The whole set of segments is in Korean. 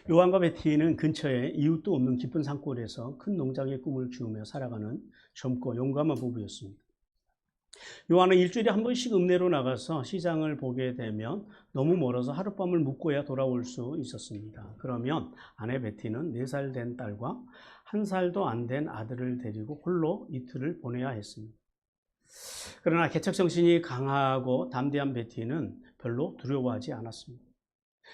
요한과 베티는 근처에 이웃도 없는 깊은 산골에서 큰 농장의 꿈을 키우며 살아가는 젊고 용감한 부부였습니다. 요한은 일주일에 한 번씩 읍내로 나가서 시장을 보게 되면 너무 멀어서 하룻밤을 묵고야 돌아올 수 있었습니다. 그러면 아내 베티는 4살 된 딸과 1살도 안 된 아들을 데리고 홀로 이틀을 보내야 했습니다. 그러나 개척정신이 강하고 담대한 베티는 별로 두려워하지 않았습니다.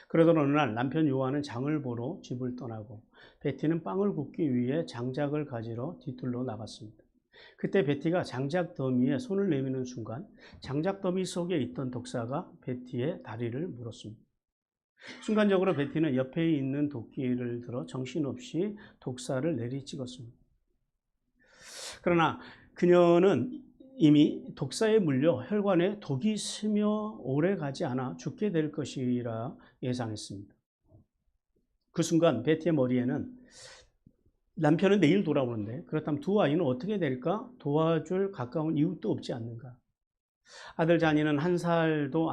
그러던 어느 날 남편 요한은 장을 보러 집을 떠나고 베티는 빵을 굽기 위해 장작을 가지러 뒤뜰로 나갔습니다. 그때 베티가 장작 더미에 손을 내미는 순간 장작 더미 속에 있던 독사가 베티의 다리를 물었습니다. 순간적으로 베티는 옆에 있는 도끼를 들어 정신없이 독사를 내리찍었습니다. 그러나 그녀는 이미 독사에 물려 혈관에 독이 스며 오래 가지 않아 죽게 될 것이라 예상했습니다. 그 순간 베티의 머리에는 남편은 내일 돌아오는데 그렇다면 두 아이는 어떻게 될까? 도와줄 가까운 이웃도 없지 않는가? 아들 자니는 1살도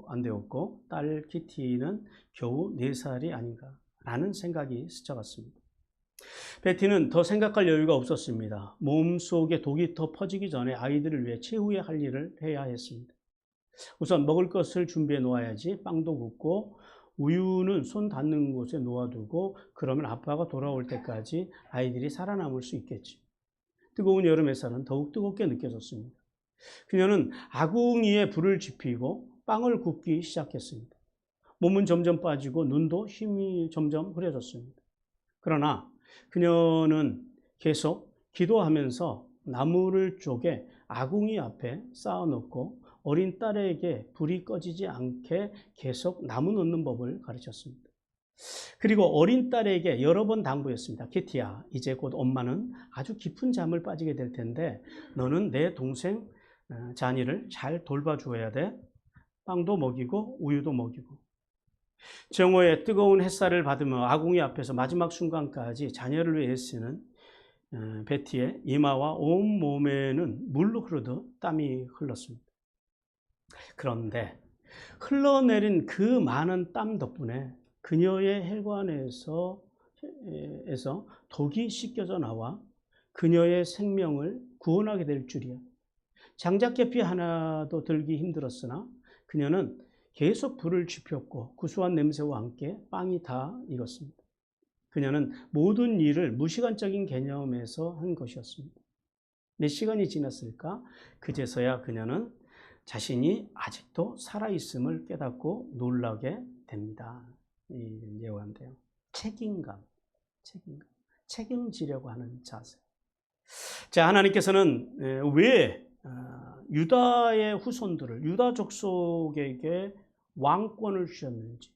안 되었고 딸 키티는 겨우 4살이 아닌가? 라는 생각이 스쳐갔습니다. 베티는 더 생각할 여유가 없었습니다. 몸속에 독이 더 퍼지기 전에 아이들을 위해 최후의 할 일을 해야 했습니다. 우선 먹을 것을 준비해 놓아야지. 빵도 굽고 우유는 손 닿는 곳에 놓아두고 그러면 아빠가 돌아올 때까지 아이들이 살아남을 수 있겠지. 뜨거운 여름 햇살은 더욱 뜨겁게 느껴졌습니다. 그녀는 아궁이에 불을 지피고 빵을 굽기 시작했습니다. 몸은 점점 빠지고 눈도 힘이 점점 흐려졌습니다. 그러나 그녀는 계속 기도하면서 나무를 쪼개 아궁이 앞에 쌓아놓고 어린 딸에게 불이 꺼지지 않게 계속 나무 놓는 법을 가르쳤습니다. 그리고 어린 딸에게 여러 번 당부했습니다. 키티야, 이제 곧 엄마는 아주 깊은 잠을 빠지게 될 텐데 너는 내 동생 자니를 잘 돌봐줘야 돼. 빵도 먹이고 우유도 먹이고. 정오의 뜨거운 햇살을 받으며 아궁이 앞에서 마지막 순간까지 자녀를 위해 애쓰는 베티의 이마와 온 몸에는 물로 흐르듯 땀이 흘렀습니다. 그런데 흘러내린 그 많은 땀 덕분에 그녀의 혈관에서 독이 씻겨져 나와 그녀의 생명을 구원하게 될 줄이야. 장작계피 하나도 들기 힘들었으나 그녀는 계속 불을 지폈고 구수한 냄새와 함께 빵이 다 익었습니다. 그녀는 모든 일을 무시간적인 개념에서 한 것이었습니다. 몇 시간이 지났을까? 그제서야 그녀는 자신이 아직도 살아있음을 깨닫고 놀라게 됩니다. 예언인데요. 책임감, 책임지려고 하는 자세. 자, 하나님께서는 왜 유다의 후손들을, 유다 족속에게 왕권을 주셨는지,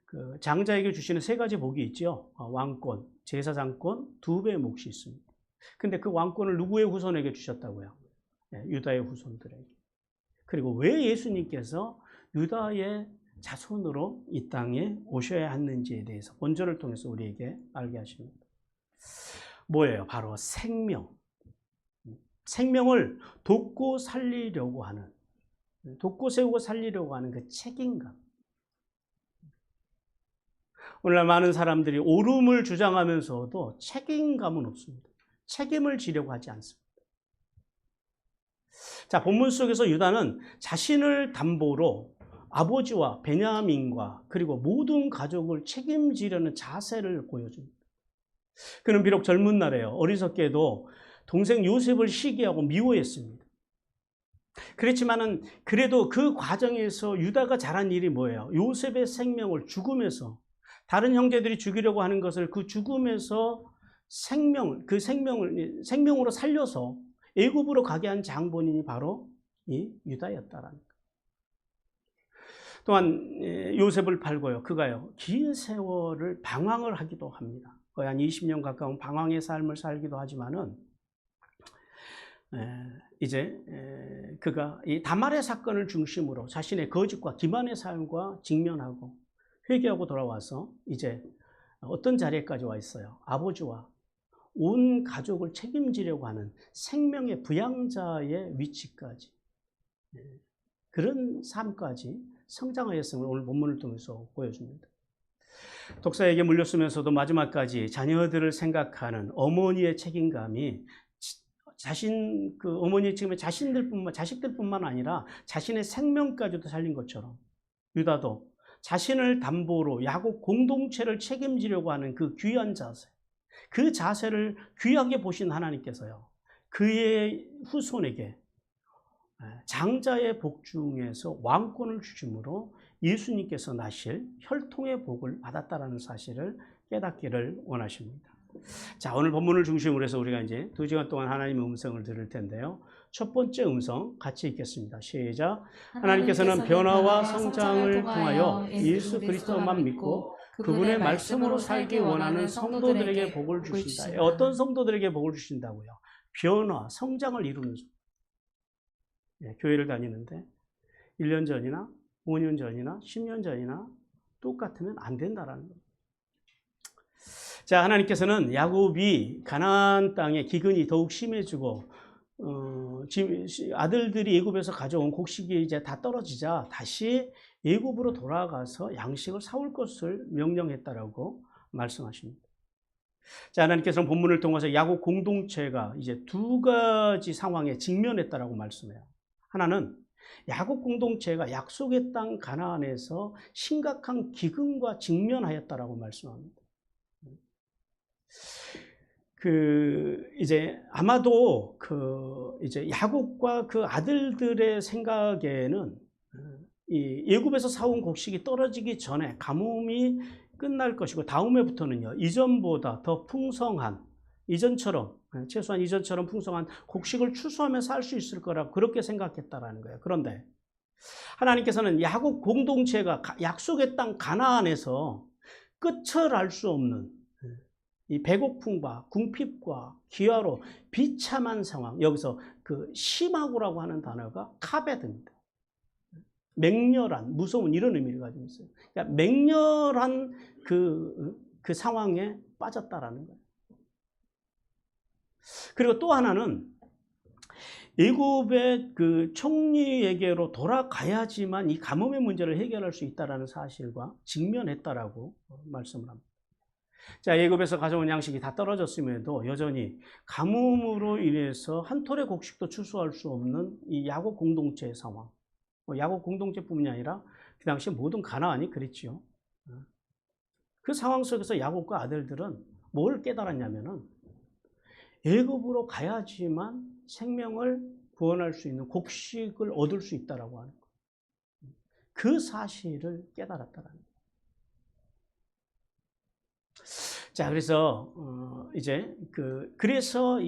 그 장자에게 주시는 3가지 복이 있죠. 왕권, 제사장권, 2배의 몫이 있습니다. 근데 그 왕권을 누구의 후손에게 주셨다고요? 유다의 후손들에게. 그리고 왜 예수님께서 유다의 자손으로 이 땅에 오셔야 했는지에 대해서 본절을 통해서 우리에게 알게 하십니다. 뭐예요? 바로 생명. 생명을 돕고 살리려고 하는, 돕고 세우고 살리려고 하는 그 책임감. 오늘날 많은 사람들이 옳음을 주장하면서도 책임감은 없습니다. 책임을 지려고 하지 않습니다. 자, 본문 속에서 유다는 자신을 담보로 아버지와 베냐민과 그리고 모든 가족을 책임지려는 자세를 보여줍니다. 그는 비록 젊은 날에요. 어리석게도 동생 요셉을 시기하고 미워했습니다. 그렇지만은 그래도 그 과정에서 유다가 잘한 일이 뭐예요? 요셉의 생명을 죽음에서, 다른 형제들이 죽이려고 하는 것을 그 죽음에서 생명으로 살려서 애굽으로 가게 한 장본인이 바로 이 유다였다라는 것. 또한 요셉을 팔고요. 그가요, 긴 세월을 방황을 하기도 합니다. 거의 한 20년 가까운 방황의 삶을 살기도 하지만은 이제 그가 이 다말의 사건을 중심으로 자신의 거짓과 기만의 삶과 직면하고 회개하고 돌아와서 이제 어떤 자리에까지 와 있어요. 아버지와 온 가족을 책임지려고 하는 생명의 부양자의 위치까지, 그런 삶까지 성장하였음을 오늘 본문을 통해서 보여줍니다. 독사에게 물렸으면서도 마지막까지 자녀들을 생각하는 어머니의 책임감이 어머니의 책임에 자식들뿐만 아니라 자신의 생명까지도 살린 것처럼 유다도 자신을 담보로 야곱 공동체를 책임지려고 하는 그 귀한 자세, 그 자세를 귀하게 보신 하나님께서요, 그의 후손에게 장자의 복 중에서 왕권을 주심으로 예수님께서 나실 혈통의 복을 받았다라는 사실을 깨닫기를 원하십니다. 자, 오늘 본문을 중심으로 해서 우리가 이제 2시간 동안 하나님의 음성을 들을 텐데요. 첫 번째 음성 같이 읽겠습니다. 시작. 하나님께서는 변화와 성장을 통하여 예수 그리스도만 믿고 그분의 말씀으로 살기 원하는 성도들에게 복을 주신다. 어떤 성도들에게 복을 주신다고요? 변화, 성장을 이루는 교회를 다니는데 1년 전이나 5년 전이나 10년 전이나 똑같으면 안 된다라는 거예요. 자, 하나님께서는 야곱이 가나안 땅에 기근이 더욱 심해지고 아들들이 애굽에서 가져온 곡식이 이제 다 떨어지자 다시 애굽으로 돌아가서 양식을 사올 것을 명령했다라고 말씀하십니다. 자, 하나님께서는 본문을 통해서 야곱 공동체가 이제 두 가지 상황에 직면했다라고 말씀해요. 하나는 야곱 공동체가 약속의 땅 가나안에서 심각한 기근과 직면하였다라고 말씀합니다. 이제 아마도 이제 야곱과 그 아들들의 생각에는 이 애굽에서 사온 곡식이 떨어지기 전에 가뭄이 끝날 것이고 다음 해부터는요, 이전보다 더 풍성한, 최소한 이전처럼 풍성한 곡식을 추수하며 살 수 있을 거라고 그렇게 생각했다라는 거예요. 그런데 하나님께서는 야곱 공동체가 약속의 땅 가나안에서 끝을 알 수 없는 이 배고픔과 궁핍과 기화로 비참한 상황, 여기서 그 심하고라고 하는 단어가 카베드입니다. 맹렬한, 무서운 이런 의미를 가지고 있어요. 그러니까 맹렬한 그 상황에 빠졌다라는 거예요. 그리고 또 하나는 애굽의 그 총리에게로 돌아가야지만 이 가뭄의 문제를 해결할 수 있다라는 사실과 직면했다라고 말씀을 합니다. 자, 애굽에서 가져온 양식이 다 떨어졌음에도 여전히 가뭄으로 인해서 한 톨의 곡식도 추수할 수 없는 이 야곱 공동체의 상황. 야곱 공동체뿐만이 아니라 그 당시 모든 가나안이 그랬지요. 그 상황 속에서 야곱과 아들들은 뭘 깨달았냐면은 애굽으로 가야지만 생명을 구원할 수 있는 곡식을 얻을 수 있다라고 하는 거예요. 그 사실을 깨달았다라는 거예요. 자, 그래서 그래서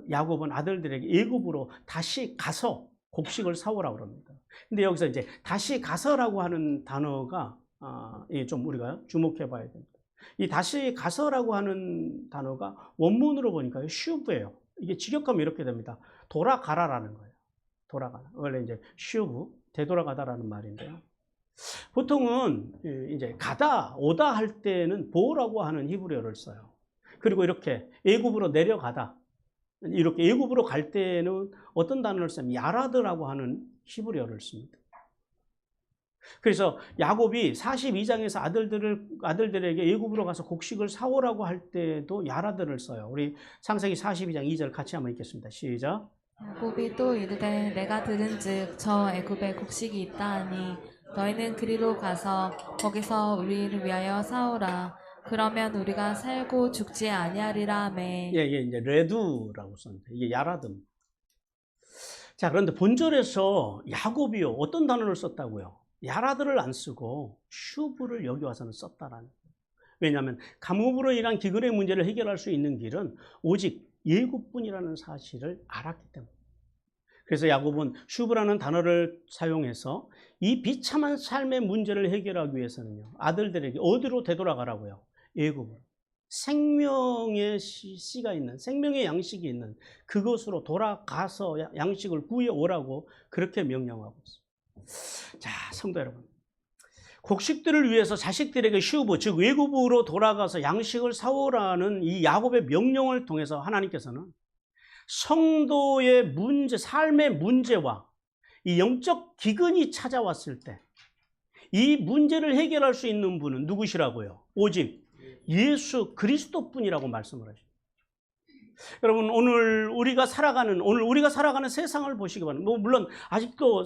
야곱은 아들들에게 애굽으로 다시 가서 곡식을 사오라고 합니다. 근데 여기서 이제 다시 가서라고 하는 단어가 좀 우리가 주목해 봐야 됩니다. 이 다시 가서라고 하는 단어가 원문으로 보니까 슈브예요. 이게 직역하면 이렇게 됩니다. 돌아가라라는 거예요. 돌아가라. 원래 이제 슈브, 되돌아가다라는 말인데요. 보통은 이제 가다, 오다 할 때는 보라고 하는 히브리어를 써요. 그리고 이렇게 애굽으로 내려가다, 이렇게 애굽으로 갈 때는 어떤 단어를 쓰면 야라드라고 하는 히브리어를 씁니다. 그래서 야곱이 42장에서 아들들에게 애굽으로 가서 곡식을 사오라고 할 때도 야라드를 써요. 우리 창세기 42장 2절 같이 한번 읽겠습니다. 시작. 야곱이 또 이르되 내가 들은즉 저 애굽에 곡식이 있다 하니 너희는 그리로 가서 거기서 우리를 위하여 사오라. 그러면 우리가 살고 죽지 아니하리라 하매. 예, 이제 레두라고 썼는데 이게 야라드입니다. 자, 그런데 본절에서 야곱이요 어떤 단어를 썼다고요? 야라드를 안 쓰고 슈브를 여기 와서는 썼다라는 거예요. 왜냐하면 가뭄으로 인한 기근의 문제를 해결할 수 있는 길은 오직 예굽뿐이라는 사실을 알았기 때문에. 그래서 야곱은 슈브라는 단어를 사용해서 이 비참한 삶의 문제를 해결하기 위해서는요, 아들들에게 어디로 되돌아가라고요? 애굽으로. 생명의 씨가 있는, 생명의 양식이 있는 그것으로 돌아가서 양식을 구해오라고 그렇게 명령하고 있습니다. 자, 성도 여러분, 곡식들을 위해서 자식들에게 슈브, 즉 애굽으로 돌아가서 양식을 사오라는 이 야곱의 명령을 통해서 하나님께서는 성도의 문제, 삶의 문제와 이 영적 기근이 찾아왔을 때 이 문제를 해결할 수 있는 분은 누구시라고요? 오직 예수 그리스도뿐이라고 말씀을 하십니다. 여러분, 오늘 우리가 살아가는 세상을 보시기 바랍니다. 물론 아직도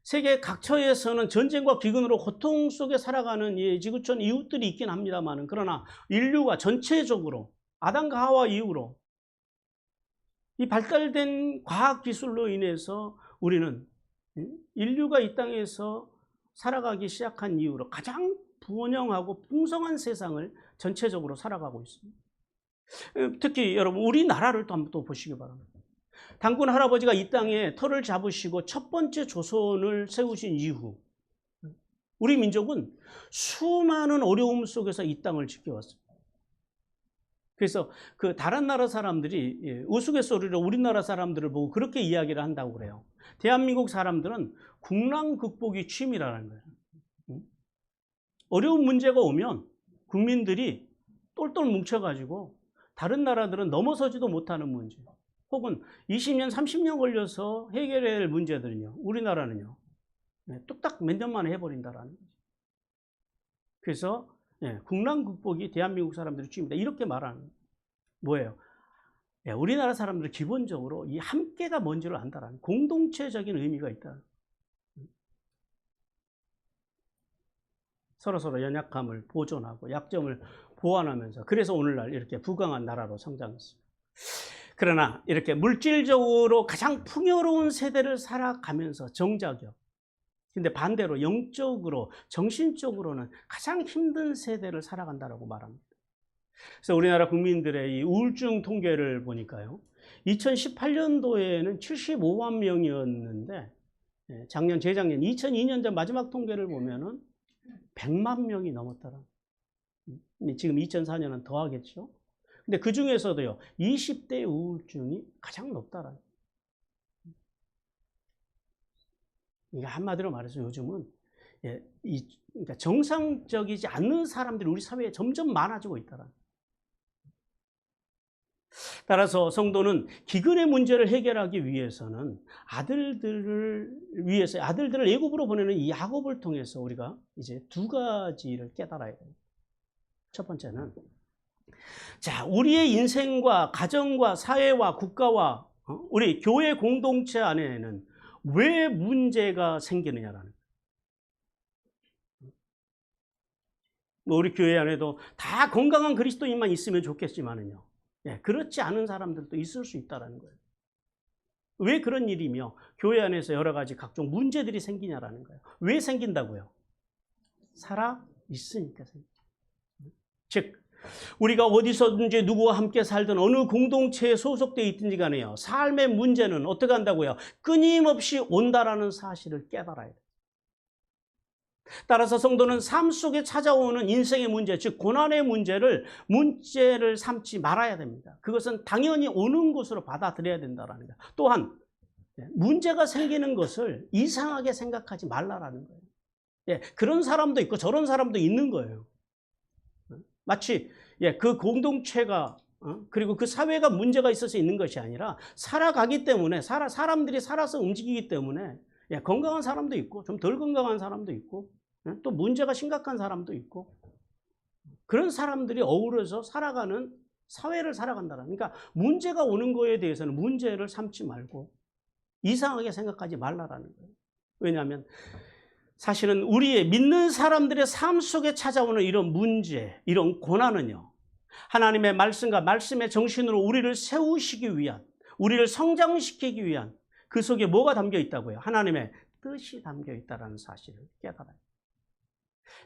세계 각처에서는 전쟁과 기근으로 고통 속에 살아가는 지구촌 이웃들이 있긴 합니다만, 그러나 인류가 전체적으로 아담과 하와 이후로 이 발달된 과학 기술로 인해서 우리는 인류가 이 땅에서 살아가기 시작한 이후로 가장 번영하고 풍성한 세상을 전체적으로 살아가고 있습니다. 특히 여러분, 우리나라를 또 한번 또 보시기 바랍니다. 단군 할아버지가 이 땅에 터를 잡으시고 첫 번째 조선을 세우신 이후 우리 민족은 수많은 어려움 속에서 이 땅을 지켜왔습니다. 그래서 그 다른 나라 사람들이 우스갯소리로 우리나라 사람들을 보고 그렇게 이야기를 한다고 그래요. 대한민국 사람들은 국난 극복이 취미라는 거예요. 어려운 문제가 오면 국민들이 똘똘 뭉쳐가지고 다른 나라들은 넘어서지도 못하는 문제, 혹은 20년, 30년 걸려서 해결해야 할 문제들은요, 우리나라는요, 뚝딱 몇 년 만에 해버린다라는 거죠. 그래서 국난 극복이 대한민국 사람들의 취미다, 이렇게 말하는 거예요. 뭐예요? 우리나라 사람들은 기본적으로 이 함께가 뭔지를 안다라는 공동체적인 의미가 있다. 서로서로 연약함을 보존하고 약점을 보완하면서, 그래서 오늘날 이렇게 부강한 나라로 성장했습니다. 그러나 이렇게 물질적으로 가장 풍요로운 세대를 살아가면서 정자격, 근데 반대로 영적으로 정신적으로는 가장 힘든 세대를 살아간다라고 말합니다. 그래서 우리나라 국민들의 이 우울증 통계를 보니까요, 2018년도에는 75만 명이었는데 재작년 2002년도 마지막 통계를 보면은 100만 명이 넘었더라. 지금 2004년은 더 하겠죠. 근데 그 중에서도요, 20대 우울증이 가장 높다라. 이게 한마디로 말해서 요즘은 그러니까 정상적이지 않는 사람들이 우리 사회에 점점 많아지고 있다라. 따라서 성도는 기근의 문제를 해결하기 위해서는 아들들을 애굽으로 보내는 이 야곱을 통해서 우리가 이제 두 가지를 깨달아야 됩니다. 첫 번째는, 자, 우리의 인생과 가정과 사회와 국가와 우리 교회 공동체 안에는 왜 문제가 생기느냐라는 거예요. 우리 교회 안에도 다 건강한 그리스도인만 있으면 좋겠지만은요, 그렇지 않은 사람들도 있을 수 있다는 거예요. 왜 그런 일이며 교회 안에서 여러 가지 각종 문제들이 생기냐라는 거예요. 왜 생긴다고요? 살아 있으니까 생깁니다. 즉, 우리가 어디서든지 누구와 함께 살든 어느 공동체에 소속되어 있든지 간에요, 삶의 문제는 어떻게 한다고요? 끊임없이 온다라는 사실을 깨달아야 돼요. 따라서 성도는 삶 속에 찾아오는 인생의 문제, 즉 고난의 문제를 삼지 말아야 됩니다. 그것은 당연히 오는 것으로 받아들여야 된다는 거예요. 또한 문제가 생기는 것을 이상하게 생각하지 말라라는 거예요. 그런 사람도 있고 저런 사람도 있는 거예요. 마치 그 공동체가 그리고 그 사회가 문제가 있어서 있는 것이 아니라 살아가기 때문에 사람들이 살아서 움직이기 때문에 건강한 사람도 있고 좀 덜 건강한 사람도 있고 또 문제가 심각한 사람도 있고, 그런 사람들이 어우러져 살아가는 사회를 살아간다는, 그러니까 문제가 오는 거에 대해서는 문제를 삼지 말고 이상하게 생각하지 말라라는 거예요. 왜냐하면 사실은 우리의 믿는 사람들의 삶 속에 찾아오는 이런 문제, 이런 고난은요, 하나님의 말씀과 말씀의 정신으로 우리를 세우시기 위한, 우리를 성장시키기 위한 그 속에 뭐가 담겨 있다고요? 하나님의 뜻이 담겨 있다는 사실을 깨달아요.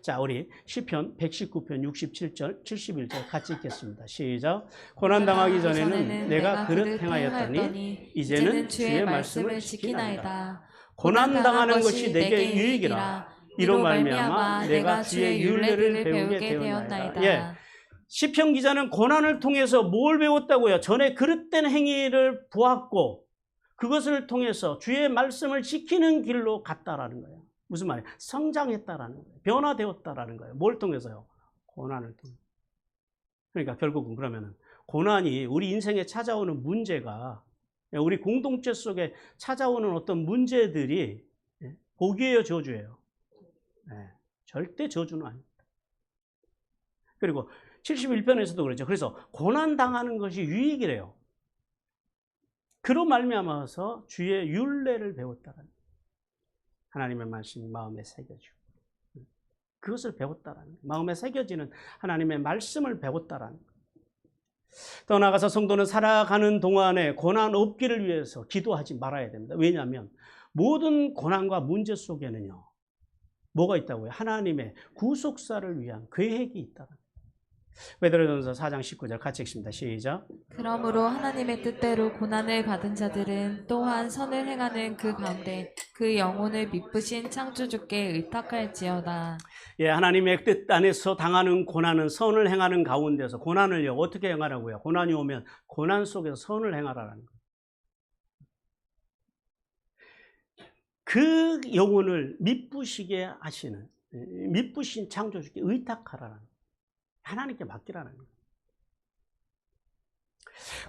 자, 우리 시편 119편 67절 71절 같이 읽겠습니다. 시작. 고난당하기 전에는 내가 그릇 행하였더니 이제는 주의 말씀을 지키나이다. 고난당하는 것이 내게 유익이라. 이로 말미암아 내가 주의 율례를 배우게 되었나이다. 시편 기자는 고난을 통해서 뭘 배웠다고요? 전에 그릇된 행위를 보았고 그것을 통해서 주의 말씀을 지키는 길로 갔다라는 거예요. 무슨 말이에요? 성장했다라는 거예요. 변화되었다라는 거예요. 뭘 통해서요? 고난을 통해. 그러니까 결국은 그러면은 고난이 우리 인생에 찾아오는 문제가, 우리 공동체 속에 찾아오는 어떤 문제들이 복이에요, 저주예요? 절대 저주는 아닙니다. 그리고 71편에서도 그러죠. 그래서 고난당하는 것이 유익이래요. 그로 말미암아서 주의 율례를 배웠다라는 하나님의 말씀이 마음에 새겨지고 그것을 배웠다라는 마음에 새겨지는 하나님의 말씀을 배웠다라는 더 나아가서 성도는 살아가는 동안에 고난 없기를 위해서 기도하지 말아야 됩니다. 왜냐하면 모든 고난과 문제 속에는요. 뭐가 있다고요? 하나님의 구속사를 위한 계획이 있다. 베드로전서 4장 19절 같이 읽습니다. 시작. 그러므로 하나님의 뜻대로 고난을 받은 자들은 또한 선을 행하는 그 가운데 그 영혼을 미쁘신 창조주께 의탁할지어다. 예, 하나님의 뜻 안에서 당하는 고난은 선을 행하는 가운데서 고난을요 어떻게 행하라고요? 고난이 오면 고난 속에서 선을 행하라는 거예요. 그 영혼을 미쁘시게 하시는 미쁘신 창조주께 의탁하라는 거예요. 하나님께 맡기라는 거예요.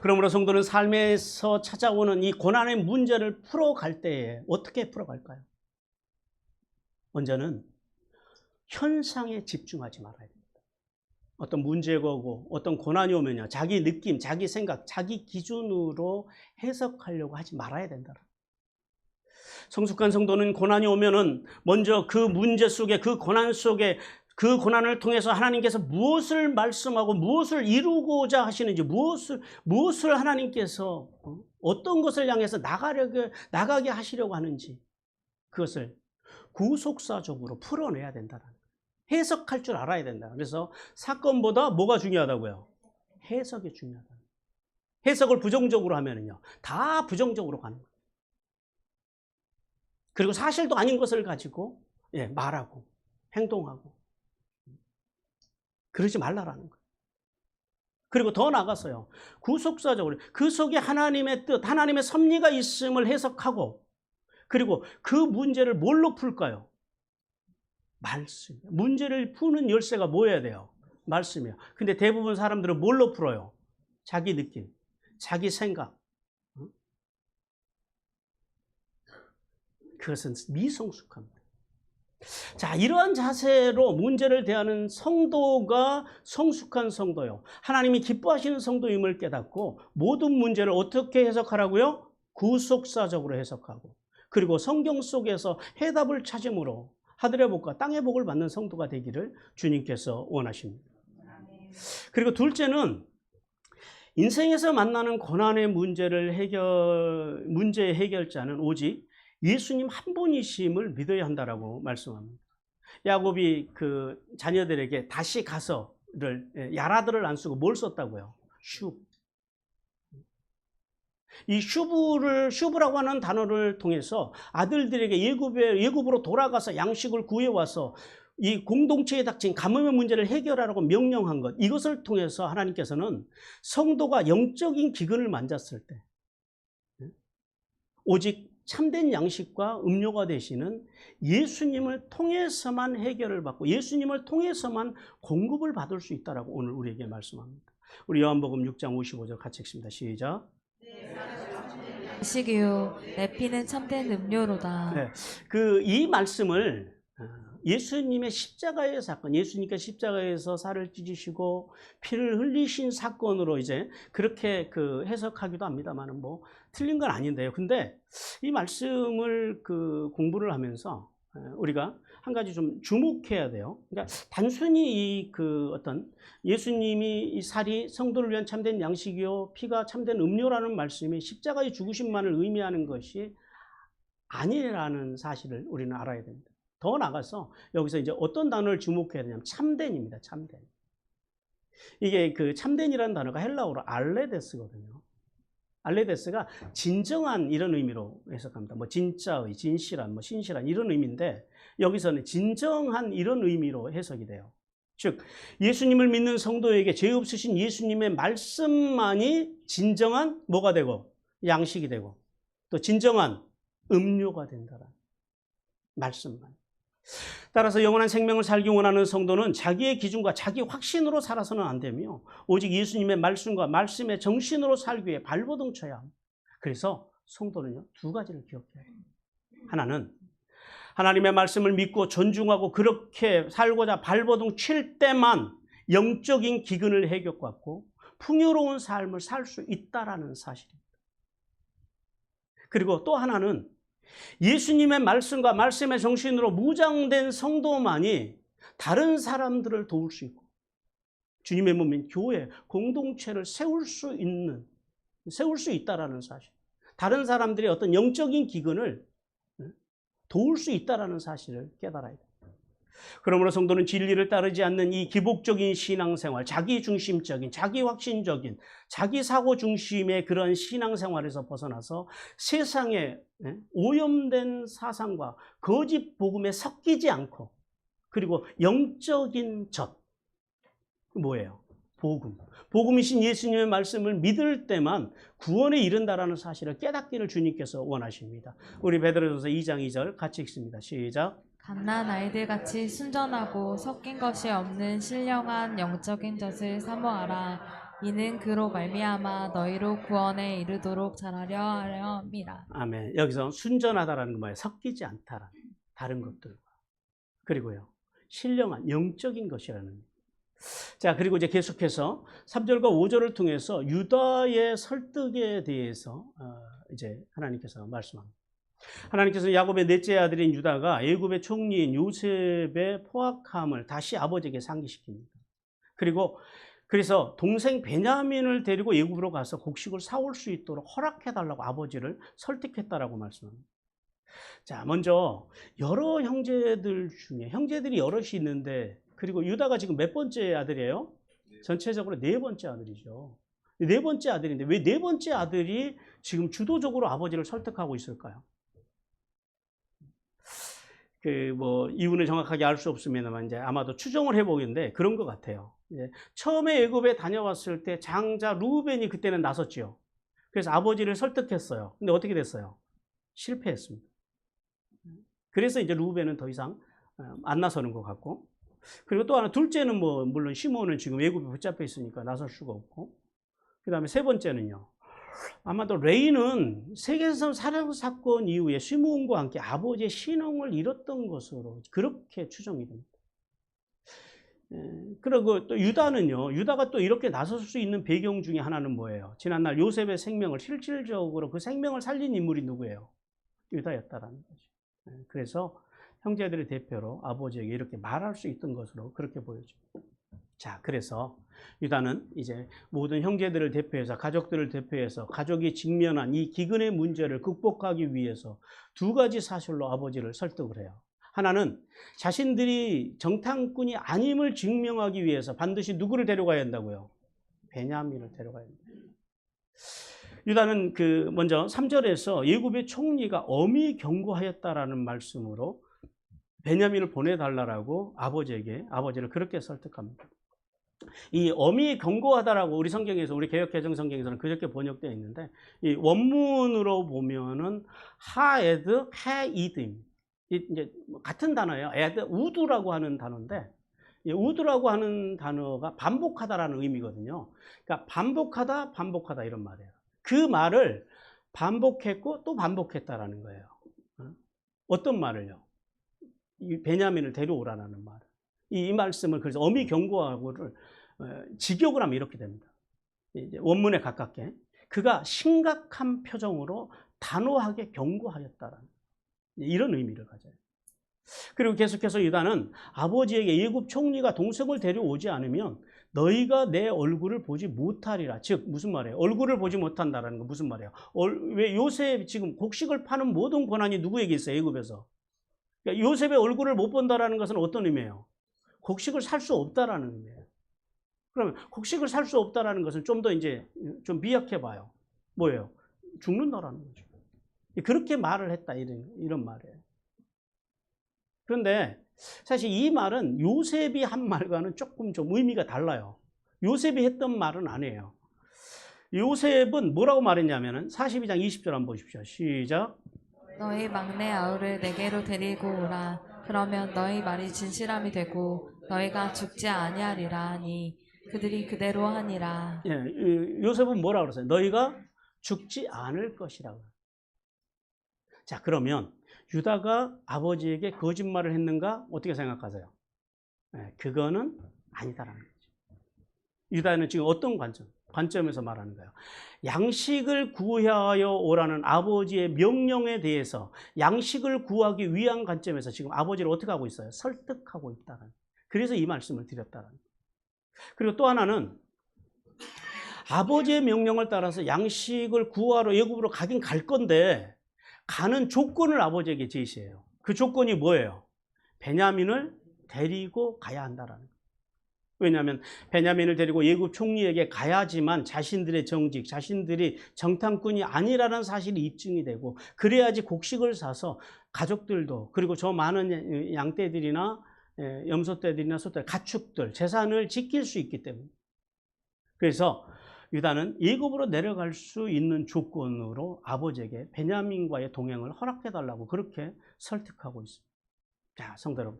그러므로 성도는 삶에서 찾아오는 이 고난의 문제를 풀어갈 때에 어떻게 풀어갈까요? 먼저는 현상에 집중하지 말아야 됩니다. 어떤 문제가 오고 어떤 고난이 오면요. 자기 느낌, 자기 생각, 자기 기준으로 해석하려고 하지 말아야 된다. 성숙한 성도는 고난이 오면은 먼저 그 문제 속에 그 고난 속에 그 고난을 통해서 하나님께서 무엇을 말씀하고 무엇을 이루고자 하시는지 무엇을 하나님께서 어떤 것을 향해서 나가게 하시려고 하는지 그것을 구속사적으로 풀어내야 된다는 거예요. 해석할 줄 알아야 된다. 그래서 사건보다 뭐가 중요하다고요? 해석이 중요하다. 해석을 부정적으로 하면은요, 다 부정적으로 가는 거예요. 그리고 사실도 아닌 것을 가지고 말하고 행동하고 그러지 말라라는 거예요. 그리고 더 나아가서요. 구속사적으로 그 속에 하나님의 뜻, 하나님의 섭리가 있음을 해석하고 그리고 그 문제를 뭘로 풀까요? 말씀. 문제를 푸는 열쇠가 뭐여야 돼요? 말씀이에요. 근데 대부분 사람들은 뭘로 풀어요? 자기 느낌, 자기 생각. 그것은 미성숙합니다. 자, 이러한 자세로 문제를 대하는 성도가 성숙한 성도요. 하나님이 기뻐하시는 성도임을 깨닫고 모든 문제를 어떻게 해석하라고요? 구속사적으로 해석하고 그리고 성경 속에서 해답을 찾음으로 하늘의 복과 땅의 복을 받는 성도가 되기를 주님께서 원하십니다. 그리고 둘째는 인생에서 만나는 고난의 문제의 해결자는 오직 예수님 한 분이심을 믿어야 한다라고 말씀합니다. 야곱이 그 자녀들에게 다시 가서를 야라들을 안 쓰고 뭘 썼다고요? 슈브. 이 슈브라고 하는 단어를 통해서 아들들에게 예굽으로 돌아가서 양식을 구해와서 이 공동체에 닥친 가뭄의 문제를 해결하라고 명령한 것, 이것을 통해서 하나님께서는 성도가 영적인 기근을 만졌을 때 오직 참된 양식과 음료가 되시는 예수님을 통해서만 해결을 받고 예수님을 통해서만 공급을 받을 수 있다라고 오늘 우리에게 말씀합니다. 우리 요한복음 6장 55절 같이 읽습니다. 시작. 시기요 내 피는 참된 음료로다. 네, 이 말씀을 예수님의 십자가의 사건, 예수님께서 십자가에서 살을 찢으시고 피를 흘리신 사건으로 이제 그렇게 해석하기도 합니다만은 뭐 틀린 건 아닌데요. 근데 이 말씀을 공부를 하면서 우리가 한 가지 좀 주목해야 돼요. 그러니까 단순히 어떤 예수님이 이 살이 성도를 위한 참된 양식이요 피가 참된 음료라는 말씀이 십자가의 죽으심만을 의미하는 것이 아니라는 사실을 우리는 알아야 됩니다. 더 나가서 여기서 이제 어떤 단어를 주목해야 되냐면 참된입니다. 참된. 이게 참된이라는 단어가 헬라어로 알레데스거든요. 알레데스가 진정한 이런 의미로 해석합니다. 뭐 진짜의, 진실한, 뭐 신실한 이런 의미인데 여기서는 진정한 이런 의미로 해석이 돼요. 즉 예수님을 믿는 성도에게 죄 없으신 예수님의 말씀만이 진정한 뭐가 되고 양식이 되고 또 진정한 음료가 된다는 말씀만. 따라서 영원한 생명을 살기 원하는 성도는 자기의 기준과 자기 확신으로 살아서는 안 되며 오직 예수님의 말씀과 말씀의 정신으로 살기 위해 발버둥 쳐야 합니다. 그래서 성도는요, 두 가지를 기억해야 해요. 하나는 하나님의 말씀을 믿고 존중하고 그렇게 살고자 발버둥 칠 때만 영적인 기근을 해결받고 풍요로운 삶을 살 수 있다라는 사실입니다. 그리고 또 하나는 예수님의 말씀과 말씀의 정신으로 무장된 성도만이 다른 사람들을 도울 수 있고 주님의 몸인 교회, 공동체를 세울 수 있다라는 사실. 다른 사람들의 어떤 영적인 기근을 도울 수 있다라는 사실을 깨달아야 됩니다. 그러므로 성도는 진리를 따르지 않는 이 기복적인 신앙생활, 자기 중심적인, 자기 확신적인, 자기 사고 중심의 그런 신앙생활에서 벗어나서 세상에 오염된 사상과 거짓 복음에 섞이지 않고 그리고 영적인 젖, 뭐예요? 복음. 복음이신 예수님의 말씀을 믿을 때만 구원에 이른다라는 사실을 깨닫기를 주님께서 원하십니다. 우리 베드로전서 2장 2절 같이 읽습니다. 시작. 갓난 아이들같이 순전하고 섞인 것이 없는 신령한 영적인 젖을 사모하라. 이는 그로 말미암아 너희로 구원에 이르도록 자라려 함이라. 아멘. 여기서 순전하다라는 건 뭐예요? 섞이지 않다라는 다른 것들과. 그리고요. 신령한 영적인 것이라는. 자, 그리고 이제 계속해서 3절과 5절을 통해서 유다의 설득에 대해서 이제 하나님께서 말씀합니다. 하나님께서 야곱의 넷째 아들인 유다가 애굽의 총리인 요셉의 포악함을 다시 아버지에게 상기시킵니다. 그래서 동생 베냐민을 데리고 애굽으로 가서 곡식을 사올 수 있도록 허락해달라고 아버지를 설득했다라고 말씀합니다. 자, 먼저 여러 형제들 중에 형제들이 여럿이 있는데 그리고 유다가 지금 몇 번째 아들이에요? 전체적으로 네 번째 아들이죠. 네 번째 아들인데 왜 네 번째 아들이 지금 주도적으로 아버지를 설득하고 있을까요? 이유는 정확하게 알 수 없습니다만 이제 아마도 추정을 해보겠는데 그런 것 같아요. 처음에 애굽에 다녀왔을 때 장자 루벤이 그때는 나섰지요. 그래서 아버지를 설득했어요. 근데 어떻게 됐어요? 실패했습니다. 그래서 이제 루벤은 더 이상 안 나서는 것 같고, 그리고 또 하나 둘째는 물론 시몬은 지금 애굽에 붙잡혀 있으니까 나설 수가 없고, 그 다음에 세 번째는요. 아마도 레이는 세계선 살해 사건 이후에 시므온과 함께 아버지의 신앙을 잃었던 것으로 그렇게 추정이 됩니다. 그리고 또 유다는요. 유다가 또 이렇게 나설 수 있는 배경 중에 하나는 뭐예요? 지난날 요셉의 생명을 실질적으로 그 생명을 살린 인물이 누구예요? 유다였다라는 거죠. 그래서 형제들의 대표로 아버지에게 이렇게 말할 수 있던 것으로 그렇게 보여집니다. 자, 그래서 유다는 이제 모든 형제들을 대표해서 가족들을 대표해서 가족이 직면한 이 기근의 문제를 극복하기 위해서 두 가지 사실로 아버지를 설득을 해요. 하나는 자신들이 정탐꾼이 아님을 증명하기 위해서 반드시 누구를 데려가야 한다고요? 베냐민을 데려가야 한다. 유다는 먼저 3절에서 애굽의 총리가 엄히 경고하였다라는 말씀으로 베냐민을 보내달라고 아버지를 그렇게 설득합니다. 이 엄히 경고하다라고 우리 성경에서, 우리 개역개정 성경에서는 그렇게 번역되어 있는데, 이 원문으로 보면은 하에드, 헤이드입니다. 이제 같은 단어예요. 에드, 우드라고 하는 단어인데, 이 우드라고 하는 단어가 반복하다라는 의미거든요. 그러니까 반복하다 이런 말이에요. 그 말을 반복했고 또 반복했다라는 거예요. 어떤 말을요? 이 베냐민을 데려오라는 말. 이 말씀을 그래서 엄히 경고하고를 직역을 하면 이렇게 됩니다. 이제 원문에 가깝게 그가 심각한 표정으로 단호하게 경고하였다라는 이런 의미를 가져요. 그리고 계속해서 유다는 아버지에게 애굽 총리가 동생을 데려오지 않으면 너희가 내 얼굴을 보지 못하리라. 즉 무슨 말이에요? 얼굴을 보지 못한다라는 거 무슨 말이에요? 왜 요셉 지금 곡식을 파는 모든 권한이 누구에게 있어요? 애굽에서. 그러니까 요셉의 얼굴을 못 본다라는 것은 어떤 의미예요? 곡식을 살 수 없다라는 의미예요. 그러면 곡식을 살 수 없다라는 것은 좀 더 이제 좀 미약해 봐요. 뭐예요? 죽는다라는 거죠. 그렇게 말을 했다 이런 말이에요. 그런데 사실 이 말은 요셉이 한 말과는 조금 좀 의미가 달라요. 요셉이 했던 말은 아니에요. 요셉은 뭐라고 말했냐면은 42장 20절 한번 보십시오. 시작. 너희 막내 아우를 내게로 데리고 오라. 그러면 너희 말이 진실함이 되고 너희가 죽지 아니하리라 하니 그들이 그대로 하니라. 예, 요셉은 뭐라고 그랬어요? 너희가 죽지 않을 것이라고. 자, 그러면 유다가 아버지에게 거짓말을 했는가? 어떻게 생각하세요? 그거는 아니다라는 거죠. 유다는 지금 어떤 관점에서 말하는 거예요? 양식을 구하여 오라는 아버지의 명령에 대해서 양식을 구하기 위한 관점에서 지금 아버지를 어떻게 하고 있어요? 설득하고 있다는. 그래서 이 말씀을 드렸다는. 그리고 또 하나는 아버지의 명령을 따라서 양식을 구하러 애굽으로 가긴 갈 건데 가는 조건을 아버지에게 제시해요. 그 조건이 뭐예요? 베냐민을 데리고 가야 한다라는 거예요. 왜냐하면 베냐민을 데리고 애굽 총리에게 가야지만 자신들의 정직, 자신들이 정탐꾼이 아니라는 사실이 입증이 되고 그래야지 곡식을 사서 가족들도 그리고 저 많은 양떼들이나 염소떼들이나 소떼, 가축들, 재산을 지킬 수 있기 때문에. 그래서 유다는 애굽으로 내려갈 수 있는 조건으로 아버지에게 베냐민과의 동행을 허락해달라고 그렇게 설득하고 있습니다. 자, 성도 여러분.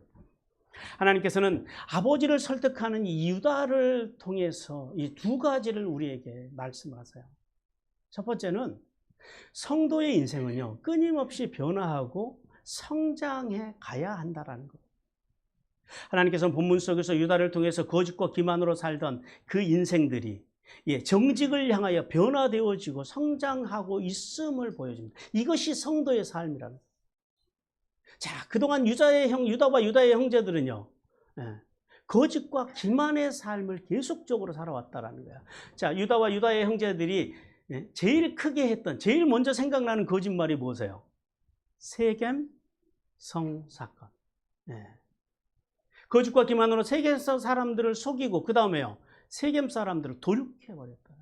하나님께서는 아버지를 설득하는 이 유다를 통해서 이 두 가지를 우리에게 말씀하세요. 첫 번째는 성도의 인생은요, 끊임없이 변화하고 성장해 가야 한다는 것. 하나님께서는 본문 속에서 유다를 통해서 거짓과 기만으로 살던 그 인생들이 정직을 향하여 변화되어지고 성장하고 있음을 보여줍니다. 이것이 성도의 삶이라는 거예요. 자, 그동안 유다와 유다의 형제들은요, 거짓과 기만의 삶을 계속적으로 살아왔다라는 거야. 자, 유다와 유다의 형제들이 제일 크게 했던, 제일 먼저 생각나는 거짓말이 무엇이에요? 세겜 성 사건. 거짓과 기만으로 세겜 사람들을 속이고 그 다음에요, 세겜 사람들을 도륙해버렸다.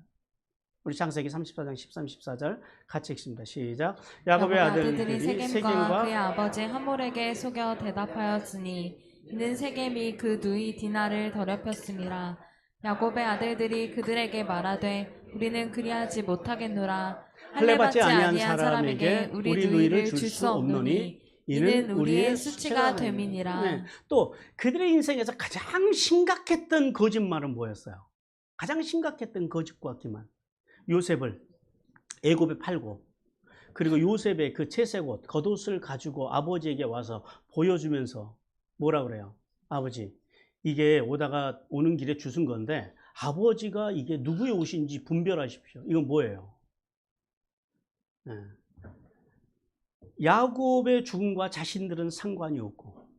우리 창세기 34장 13, 14절 같이 읽습니다. 시작. 야곱의 아들들이 세겜과 그의 아버지 하몰에게 속여 대답하였으니 이는 세겜이 그 누이 디나를 더럽혔음이라. 야곱의 아들들이 그들에게 말하되 우리는 그리하지 못하겠노라. 할례받지 아니한 사람에게 우리 누이를 줄 수 없노니 이는 우리의 수치가 됨이니라. 또 그들의 인생에서 가장 심각했던 거짓말은 뭐였어요? 가장 심각했던 거짓과 기만. 요셉을 애굽에 팔고 그리고 요셉의 그 채색 옷, 겉옷을 가지고 아버지에게 와서 보여주면서 뭐라 그래요? 아버지, 이게 오는 길에 주신 건데 아버지가 이게 누구의 옷인지 분별하십시오. 이건 뭐예요? 야곱의 죽음과 자신들은 상관이 없고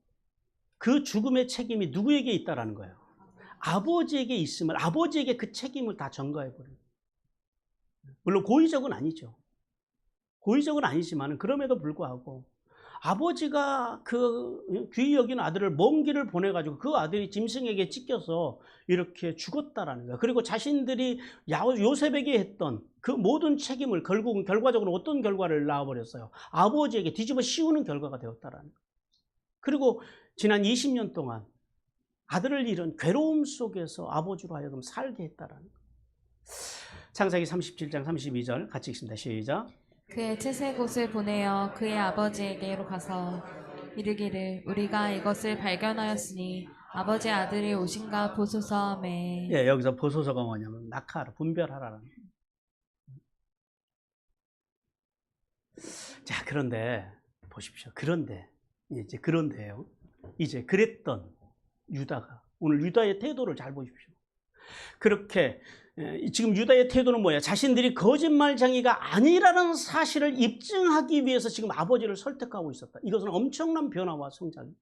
그 죽음의 책임이 누구에게 있다라는 거예요? 아버지에게 있음을, 아버지에게 그 책임을 다 전가해버려요. 물론 고의적은 아니죠. 고의적은 아니지만 그럼에도 불구하고 아버지가 그 귀히 여긴 아들을 먼 길을 보내가지고 그 아들이 짐승에게 찢겨서 이렇게 죽었다라는 거예요. 그리고 자신들이 요셉에게 했던 그 모든 책임을 결국은 결과적으로 어떤 결과를 낳아버렸어요? 아버지에게 뒤집어 씌우는 결과가 되었다라는 거예요. 그리고 지난 20년 동안 아들을 잃은 괴로움 속에서 아버지로 하여금 살게 했다라는 거예요. 창세기 37장 32절 같이 읽습니다. 시작. 그의 채색 옷을 보내어 그의 아버지에게로 가서 이르기를 우리가 이것을 발견하였으니 아버지의 아들이 오신가 보소서 하매. 여기서 보소서가 뭐냐면 낙하라, 분별하라는. 자, 그런데 보십시오. 그런데요. 이제 그랬던 유다가 오늘 유다의 태도를 잘 보십시오. 그렇게 지금 유다의 태도는 뭐야? 자신들이 거짓말쟁이가 아니라는 사실을 입증하기 위해서 지금 아버지를 설득하고 있었다. 이것은 엄청난 변화와 성장입니다.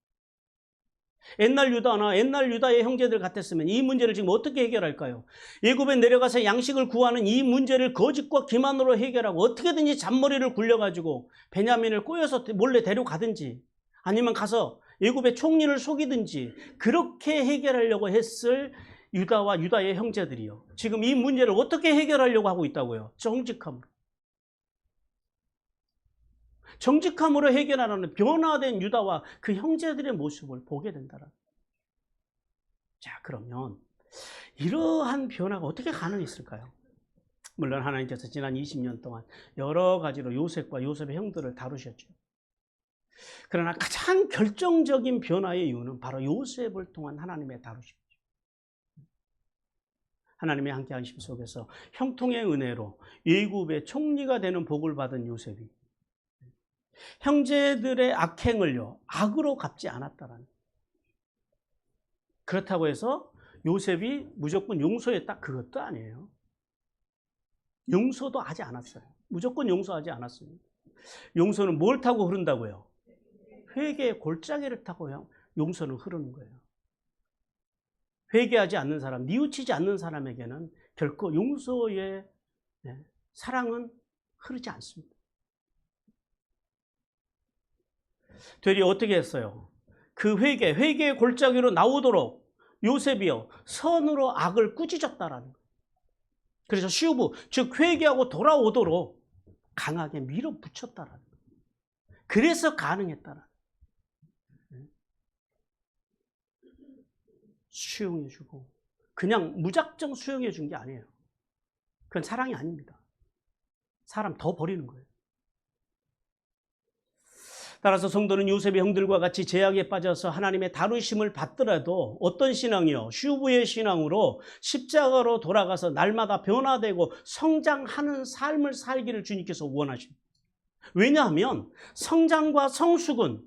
옛날 유다의 형제들 같았으면 이 문제를 지금 어떻게 해결할까요? 애굽에 내려가서 양식을 구하는 이 문제를 거짓과 기만으로 해결하고 어떻게든지 잔머리를 굴려가지고 베냐민을 꼬여서 몰래 데려가든지 아니면 가서 애굽의 총리를 속이든지 그렇게 해결하려고 했을 유다와 유다의 형제들이요. 지금 이 문제를 어떻게 해결하려고 하고 있다고요? 정직함으로 해결하는 변화된 유다와 그 형제들의 모습을 보게 된다라. 자, 그러면 이러한 변화가 어떻게 가능했을까요? 물론 하나님께서 지난 20년 동안 여러 가지로 요셉과 요셉의 형들을 다루셨죠. 그러나 가장 결정적인 변화의 이유는 바로 요셉을 통한 하나님의 다루심. 하나님의 함께 하심 속에서 형통의 은혜로 애굽의 총리가 되는 복을 받은 요셉이 형제들의 악행을요, 악으로 갚지 않았다라는 거예요. 그렇다고 해서 요셉이 무조건 용서했다? 그것도 아니에요. 용서도 하지 않았어요. 무조건 용서하지 않았습니다. 용서는 뭘 타고 흐른다고요? 회개의 골짜기를 타고 용서는 흐르는 거예요. 회개하지 않는 사람, 뉘우치지 않는 사람에게는 결코 용서의 사랑은 흐르지 않습니다. 되려 어떻게 했어요? 그 회개의 골짜기로 나오도록 요셉이요, 선으로 악을 꾸짖었다라는 거예요. 그래서 슈브, 즉 회개하고 돌아오도록 강하게 밀어붙였다라는 거예요. 그래서 가능했다라는 거예요. 수용해주고 그냥 무작정 수용해준 게 아니에요. 그건 사랑이 아닙니다. 사람 더 버리는 거예요. 따라서 성도는 요셉의 형들과 같이 죄악에 빠져서 하나님의 다루심을 받더라도 어떤 신앙이요? 슈브의 신앙으로 십자가로 돌아가서 날마다 변화되고 성장하는 삶을 살기를 주님께서 원하십니다. 왜냐하면 성장과 성숙은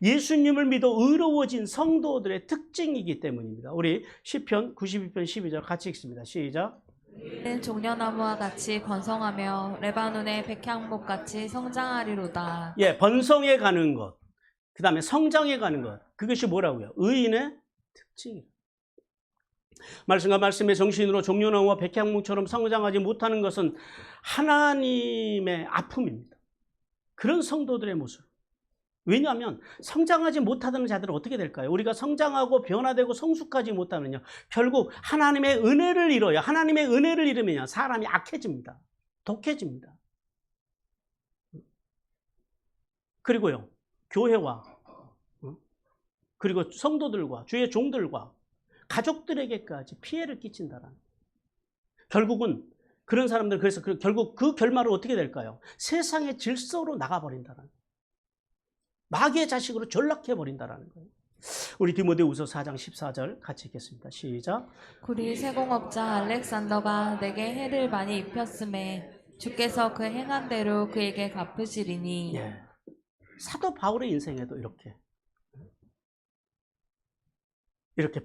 예수님을 믿어 의로워진 성도들의 특징이기 때문입니다. 우리 시편 92편 12절 같이 읽습니다. 시작. 종려나무와 같이 번성하며 레바논의 백향목 같이 성장하리로다. 예, 번성해 가는 것, 그 다음에 성장해 가는 것, 그것이 뭐라고요? 의인의 특징이에요. 말씀과 말씀의 정신으로 종려나무와 백향목처럼 성장하지 못하는 것은 하나님의 아픔입니다. 그런 성도들의 모습. 왜냐하면 성장하지 못하는 자들은 어떻게 될까요? 우리가 성장하고 변화되고 성숙하지 못하면요, 결국 하나님의 은혜를 잃어요. 하나님의 은혜를 잃으면 사람이 악해집니다. 독해집니다. 그리고요, 교회와 그리고 성도들과 주의 종들과 가족들에게까지 피해를 끼친다라는 거예요. 결국은 그런 사람들, 그래서 결국 그 결말은 어떻게 될까요? 세상의 질서로 나가버린다는 거예요. 마귀의 자식으로 전락해버린다는 거예요. 우리 디모데후서 4장 14절 같이 읽겠습니다. 시작. 구리 세공업자 알렉산더가 내게 해를 많이 입혔음에 주께서 그 행한 대로 그에게 갚으시리니. 예. 사도 바울의 인생에도 이렇게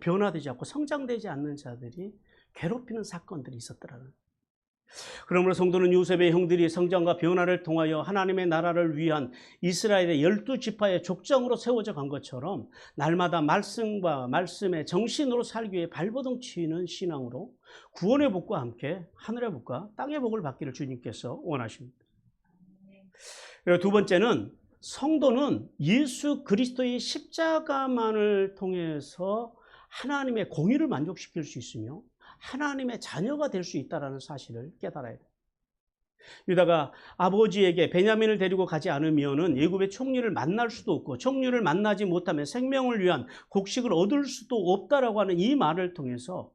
변화되지 않고 성장되지 않는 자들이 괴롭히는 사건들이 있었더라는 거예요. 그러므로 성도는 요셉의 형들이 성장과 변화를 통하여 하나님의 나라를 위한 이스라엘의 12지파의 족장으로 세워져 간 것처럼 날마다 말씀과 말씀의 정신으로 살기 위해 발버둥 치는 신앙으로 구원의 복과 함께 하늘의 복과 땅의 복을 받기를 주님께서 원하십니다. 그리고 두 번째는 성도는 예수 그리스도의 십자가만을 통해서 하나님의 공의를 만족시킬 수 있으며 하나님의 자녀가 될 수 있다는 사실을 깨달아야 돼요. 유다가 아버지에게 베냐민을 데리고 가지 않으면 애굽의 총리를 만날 수도 없고 총리를 만나지 못하면 생명을 위한 곡식을 얻을 수도 없다라고 하는 이 말을 통해서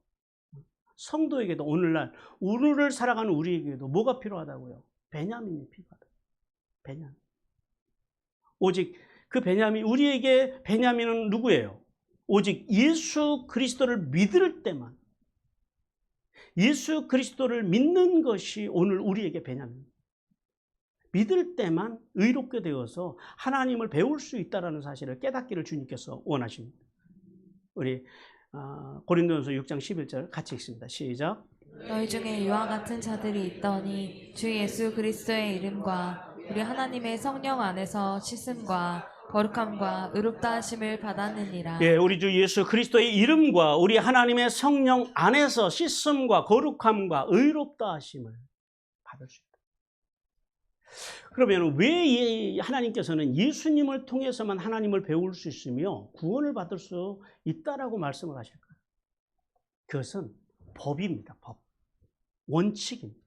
성도에게도 오늘날 우르를 살아가는 우리에게도 뭐가 필요하다고요? 베냐민이 필요하다. 베냐민. 오직 그 베냐민, 우리에게 베냐민은 누구예요? 오직 예수 그리스도를 믿을 때만, 예수 그리스도를 믿는 것이 오늘 우리에게 베냐민입니다. 믿을 때만 의롭게 되어서 하나님을 배울 수 있다는 사실을 깨닫기를 주님께서 원하십니다. 우리 고린도전서 6장 11절 같이 읽습니다. 시작. 너희 중에 이와 같은 자들이 있더니 주 예수 그리스도의 이름과 우리 하나님의 성령 안에서 씻음과 거룩함과 의롭다 하심을 받았느니라. 예, 우리 주 예수 그리스도의 이름과 우리 하나님의 성령 안에서 씻음과 거룩함과 의롭다 하심을 받을 수 있다. 그러면 왜 하나님께서는 예수님을 통해서만 하나님을 배울 수 있으며 구원을 받을 수 있다라고 말씀을 하실까요? 그것은 법입니다. 법. 원칙입니다.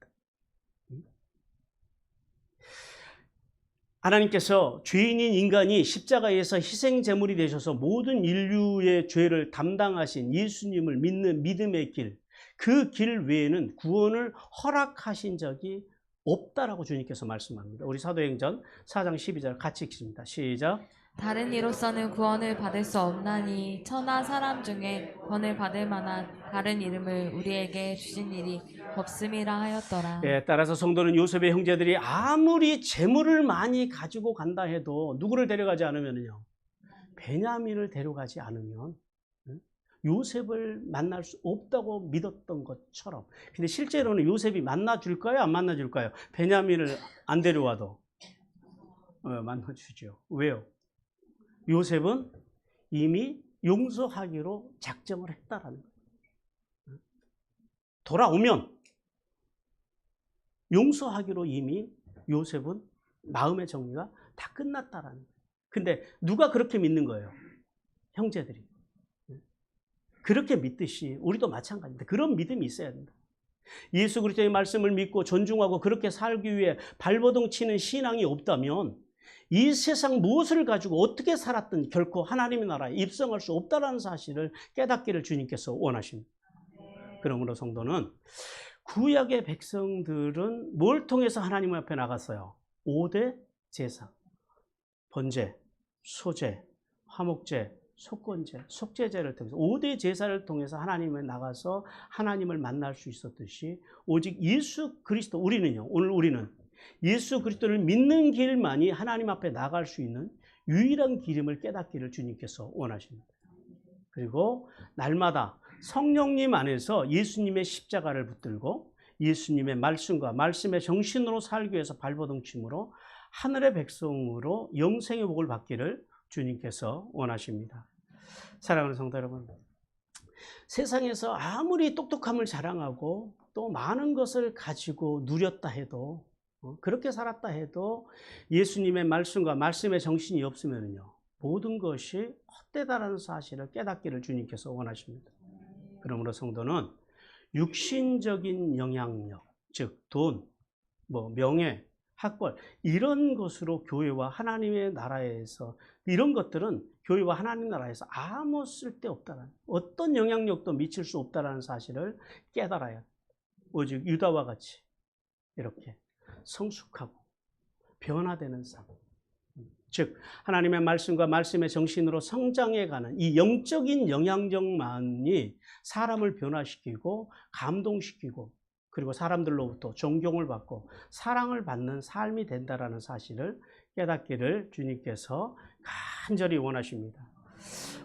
하나님께서 죄인인 인간이 십자가에서 희생제물이 되셔서 모든 인류의 죄를 담당하신 예수님을 믿는 믿음의 길, 그 길 외에는 구원을 허락하신 적이 없다라고 주님께서 말씀합니다. 우리 사도행전 4장 12절 같이 읽습니다. 시작. 다른 이로서는 구원을 받을 수 없나니 천하 사람 중에 구원을 받을 만한 다른 이름을 우리에게 주신 일이 없음이라 하였더라. 예, 따라서 성도는 요셉의 형제들이 아무리 재물을 많이 가지고 간다 해도 누구를 데려가지 않으면요, 베냐민을 데려가지 않으면 요셉을 만날 수 없다고 믿었던 것처럼. 근데 실제로는 요셉이 만나줄까요? 안 만나줄까요? 베냐민을 안 데려와도 만나주죠. 왜요? 요셉은 이미 용서하기로 작정을 했다라는 거예요. 돌아오면 용서하기로 이미 요셉은 마음의 정리가 다 끝났다라는 거예요. 근데 누가 그렇게 믿는 거예요? 형제들이. 그렇게 믿듯이 우리도 마찬가지입니다. 그런 믿음이 있어야 된다. 예수 그리스도의 말씀을 믿고 존중하고 그렇게 살기 위해 발버둥 치는 신앙이 없다면 이 세상 무엇을 가지고 어떻게 살았든 결코 하나님의 나라에 입성할 수 없다는 사실을 깨닫기를 주님께서 원하십니다. 그러므로 성도는 구약의 백성들은 뭘 통해서 하나님 앞에 나갔어요? 5대 제사, 번제, 소제, 화목제, 속건제, 속죄제를 통해서 5대 제사를 통해서 하나님을 나가서 하나님을 만날 수 있었듯이 오직 예수 그리스도, 우리는요, 오늘 우리는 예수 그리스도를 믿는 길만이 하나님 앞에 나갈 수 있는 유일한 길임을 깨닫기를 주님께서 원하십니다. 그리고 날마다 성령님 안에서 예수님의 십자가를 붙들고 예수님의 말씀과 말씀의 정신으로 살기 위해서 발버둥 침으로 하늘의 백성으로 영생의 복을 받기를 주님께서 원하십니다. 사랑하는 성도 여러분, 세상에서 아무리 똑똑함을 자랑하고 또 많은 것을 가지고 누렸다 해도 그렇게 살았다 해도 예수님의 말씀과 말씀의 정신이 없으면요, 모든 것이 헛되다라는 사실을 깨닫기를 주님께서 원하십니다. 그러므로 성도는 육신적인 영향력, 즉 돈, 명예, 학벌, 이런 것으로 교회와 하나님의 나라에서, 이런 것들은 교회와 하나님 나라에서 아무 쓸데없다는, 어떤 영향력도 미칠 수 없다는 사실을 깨달아야, 오직 유다와 같이 이렇게 성숙하고 변화되는 삶, 즉 하나님의 말씀과 말씀의 정신으로 성장해가는 이 영적인 영향력만이 사람을 변화시키고 감동시키고 그리고 사람들로부터 존경을 받고 사랑을 받는 삶이 된다라는 사실을 깨닫기를 주님께서 간절히 원하십니다.